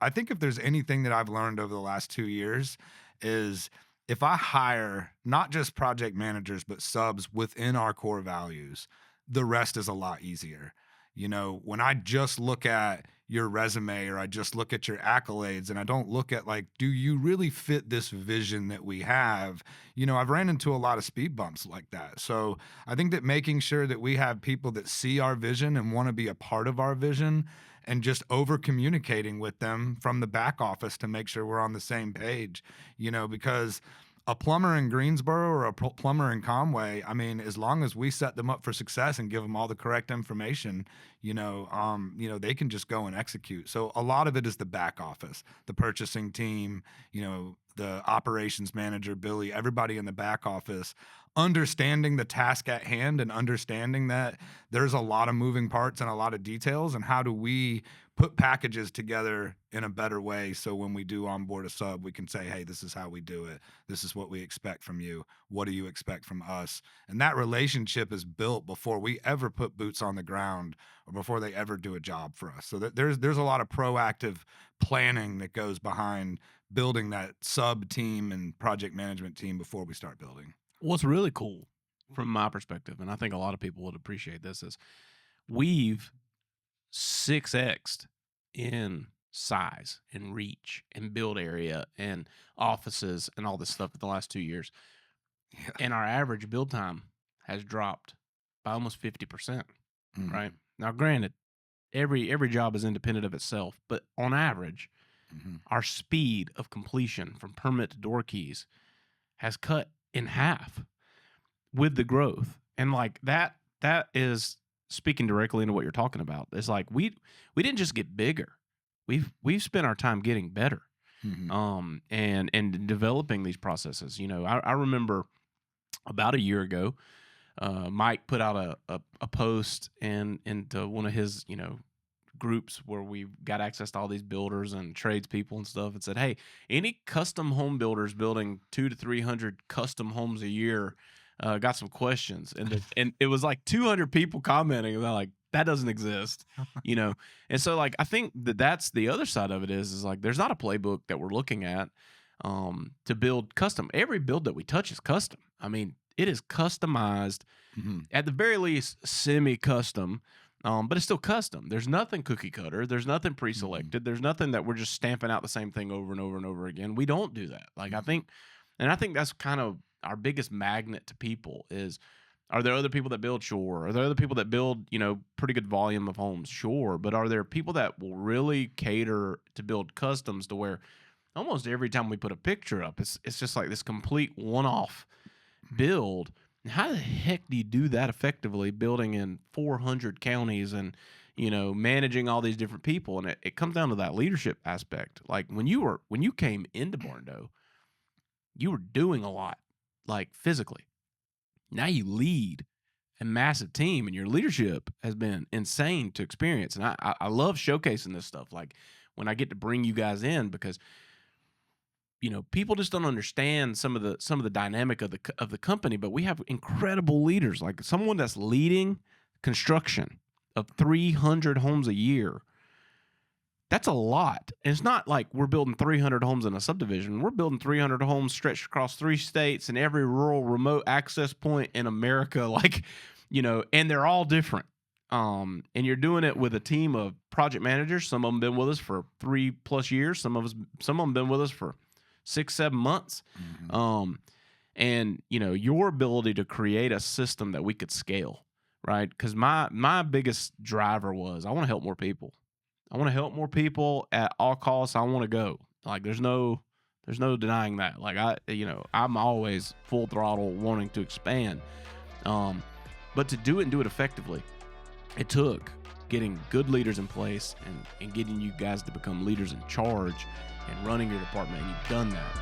I think if there's anything that I've learned over the last 2 years is if I hire not just project managers, but subs within our core values, the rest is a lot easier. When I just look at your resume or I just look at your accolades and I don't look at like, do you really fit this vision that we have? I've ran into a lot of speed bumps like that. So I think that making sure that we have people that see our vision and want to be a part of our vision and just over communicating with them from the back office to make sure we're on the same page, because a plumber in Greensboro or a plumber in Conway, I mean, as long as we set them up for success and give them all the correct information, they can just go and execute. So a lot of it is the back office, the purchasing team, the operations manager, Billy, everybody in the back office, understanding the task at hand and understanding that there's a lot of moving parts and a lot of details, and how do we put packages together in a better way so when we do onboard a sub, we can say, hey, this is how we do it. This is what we expect from you. What do you expect from us? And that relationship is built before we ever put boots on the ground or before they ever do a job for us. So there's a lot of proactive planning that goes behind building that sub team and project management team before we start building. What's really cool from my perspective, and I think a lot of people would appreciate this, is we've 6x'd in size and reach and build area and offices and all this stuff in the last 2 years. Yeah. And our average build time has dropped by almost 50%, right? Now, granted, every job is independent of itself, but on average, our speed of completion from permit to door keys has cut in half with the growth. And like that is speaking directly into what you're talking about. It's like we didn't just get bigger. We've spent our time getting better. And developing these processes. I remember about a year ago, Mike put out a post into one of his, groups where we got access to all these builders and tradespeople and stuff, and said, hey, any custom home builders building 200 to 300 custom homes a year, got some questions. And it was like 200 people commenting, and they're like, that doesn't exist, And so like, I think that's the other side of it is like, there's not a playbook that we're looking at to build custom. Every build that we touch is custom. I mean, it is customized, at the very least, semi-custom, but it's still custom. There's nothing cookie cutter. There's nothing pre-selected. There's nothing that we're just stamping out the same thing over and over and over again. We don't do that. Like, I think that's kind of our biggest magnet to people is, are there other people that build? Sure. Are there other people that build, pretty good volume of homes? Sure. But are there people that will really cater to build customs to where almost every time we put a picture up, it's just like this complete one-off build? How the heck do you do that effectively, building in 400 counties and, managing all these different people? And it comes down to that leadership aspect. Like when you came into Barndo, you were doing a lot, like physically. Now you lead a massive team, and your leadership has been insane to experience. And I love showcasing this stuff. Like when I get to bring you guys in, because people just don't understand some of the dynamic of the company, but we have incredible leaders, like someone that's leading construction of 300 homes a year. That's a lot. And it's not like we're building 300 homes in a subdivision. We're building 300 homes stretched across 3 states and every rural remote access point in America, like, and they're all different. And you're doing it with a team of project managers. Some of them been with us for 3+ years. Some of them been with us for 6-7 months. And your ability to create a system that we could scale, right? Because my biggest driver was, I want to help more people. I want to help more people at all costs. I want to go. Like there's no denying that. Like I'm always full throttle wanting to expand. But to do it and do it effectively, it took getting good leaders in place and getting you guys to become leaders in charge and running your department, and you've done that.